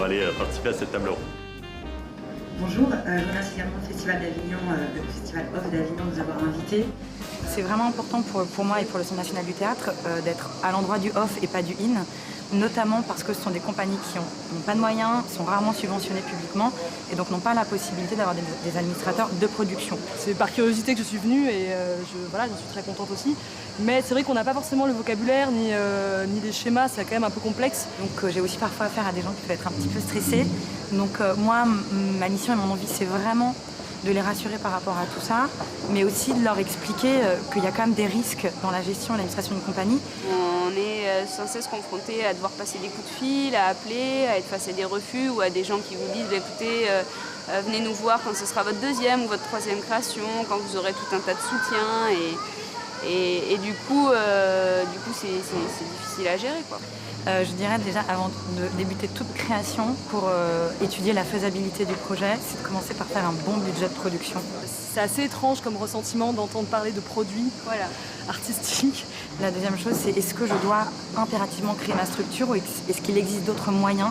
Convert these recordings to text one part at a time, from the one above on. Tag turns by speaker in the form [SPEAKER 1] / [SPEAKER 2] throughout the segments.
[SPEAKER 1] aller participer à cette table ronde.
[SPEAKER 2] Bonjour, je remercie également le Festival d'Avignon, le Festival Off d'Avignon de nous avoir invités. C'est vraiment important pour moi et pour le Centre national du théâtre d'être à l'endroit du off et pas du in, notamment parce que ce sont des compagnies qui n'ont pas de moyens, sont rarement subventionnées publiquement et donc n'ont pas la possibilité d'avoir des administrateurs de production.
[SPEAKER 3] C'est par curiosité que je suis venue et j'en suis très contente aussi. Mais c'est vrai qu'on n'a pas forcément le vocabulaire ni les schémas, c'est quand même un peu complexe.
[SPEAKER 2] Donc j'ai aussi parfois affaire à des gens qui peuvent être un petit peu stressés. Donc moi, ma mission et mon envie, c'est vraiment de les rassurer par rapport à tout ça, mais aussi de leur expliquer qu'il y a quand même des risques dans la gestion et l'administration d'une compagnie.
[SPEAKER 4] On est sans cesse confronté à devoir passer des coups de fil, à appeler, à être face à des refus ou à des gens qui vous disent écoutez, venez nous voir quand ce sera votre deuxième ou votre troisième création, quand vous aurez tout un tas de soutien et du coup c'est difficile à gérer, quoi.
[SPEAKER 2] Je dirais déjà avant de débuter toute création, pour étudier la faisabilité du projet, c'est de commencer par faire un bon budget de production.
[SPEAKER 3] C'est assez étrange comme ressentiment d'entendre parler de produits artistiques.
[SPEAKER 2] La deuxième chose, c'est est-ce que je dois impérativement créer ma structure ou est-ce qu'il existe d'autres moyens ?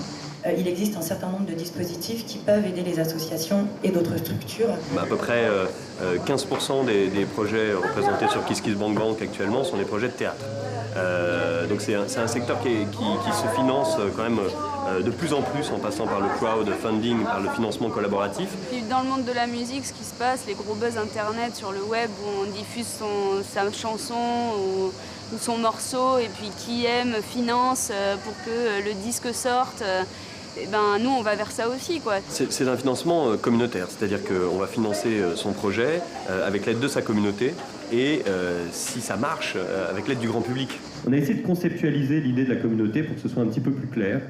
[SPEAKER 2] Il existe un certain nombre de dispositifs qui peuvent aider les associations et d'autres structures.
[SPEAKER 1] À peu près 15% des projets représentés sur KissKissBankBank actuellement sont des projets de théâtre. Donc c'est un secteur qui se finance quand même de plus en plus en passant par le crowdfunding, par le financement collaboratif.
[SPEAKER 4] Puis dans le monde de la musique, ce qui se passe, les gros buzz internet sur le web où on diffuse sa chanson ou son morceau et puis qui aime finance pour que le disque sorte. Nous, on va vers ça aussi, quoi.
[SPEAKER 1] C'est un financement communautaire, c'est-à-dire qu'on va financer son projet avec l'aide de sa communauté et, si ça marche, avec l'aide du grand public. On a essayé de conceptualiser l'idée de la communauté pour que ce soit un petit peu plus clair.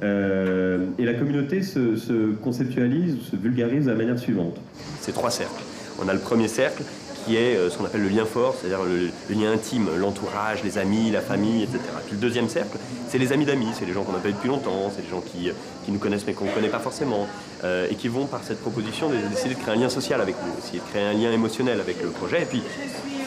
[SPEAKER 1] Et la communauté se conceptualise, se vulgarise de la manière suivante. C'est 3 cercles. On a le premier cercle qui est ce qu'on appelle le lien fort, c'est-à-dire le lien intime, l'entourage, les amis, la famille, etc. Puis le deuxième cercle, c'est les amis d'amis, c'est les gens qu'on n'a pas eu depuis longtemps, c'est les gens qui nous connaissent mais qu'on ne connaît pas forcément, et qui vont par cette proposition décider de créer un lien social avec nous, essayer de créer un lien émotionnel avec le projet. Et puis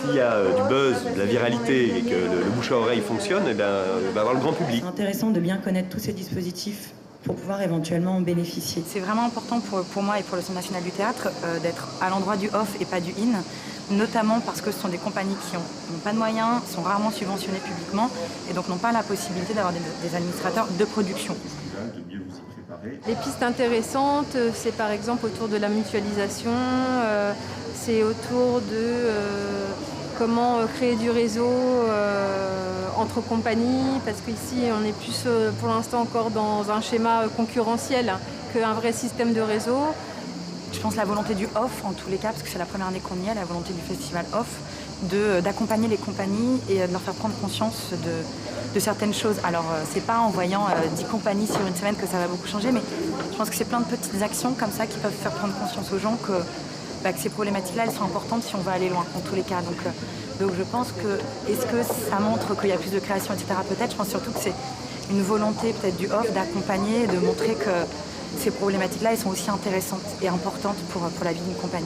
[SPEAKER 1] s'il y a du buzz, de la viralité et que le bouche à oreille fonctionne, il va avoir le grand public.
[SPEAKER 2] C'est intéressant de bien connaître tous ces dispositifs pour pouvoir éventuellement en bénéficier. C'est vraiment important pour moi et pour le Centre national du théâtre d'être à l'endroit du off et pas du in, notamment parce que ce sont des compagnies qui n'ont pas de moyens, sont rarement subventionnées publiquement et donc n'ont pas la possibilité d'avoir des administrateurs de production.
[SPEAKER 5] Les pistes intéressantes, c'est par exemple autour de la mutualisation, c'est autour de comment créer du réseau entre compagnies, parce qu'ici on est plus pour l'instant encore dans un schéma concurrentiel qu'un vrai système de réseau.
[SPEAKER 2] Je pense la volonté du off en tous les cas, parce que c'est la première année qu'on y est, la volonté du festival off, d'accompagner les compagnies et de leur faire prendre conscience de certaines choses. Alors c'est pas en voyant 10 compagnies sur une semaine que ça va beaucoup changer, mais je pense que c'est plein de petites actions comme ça qui peuvent faire prendre conscience aux gens que ces problématiques-là, elles sont importantes si on veut aller loin, en tous les cas. Donc je pense que, est-ce que ça montre qu'il y a plus de création, etc. Peut-être, je pense surtout que c'est une volonté peut-être du off d'accompagner et de montrer que ces problématiques-là, elles sont aussi intéressantes et importantes pour la vie d'une compagnie.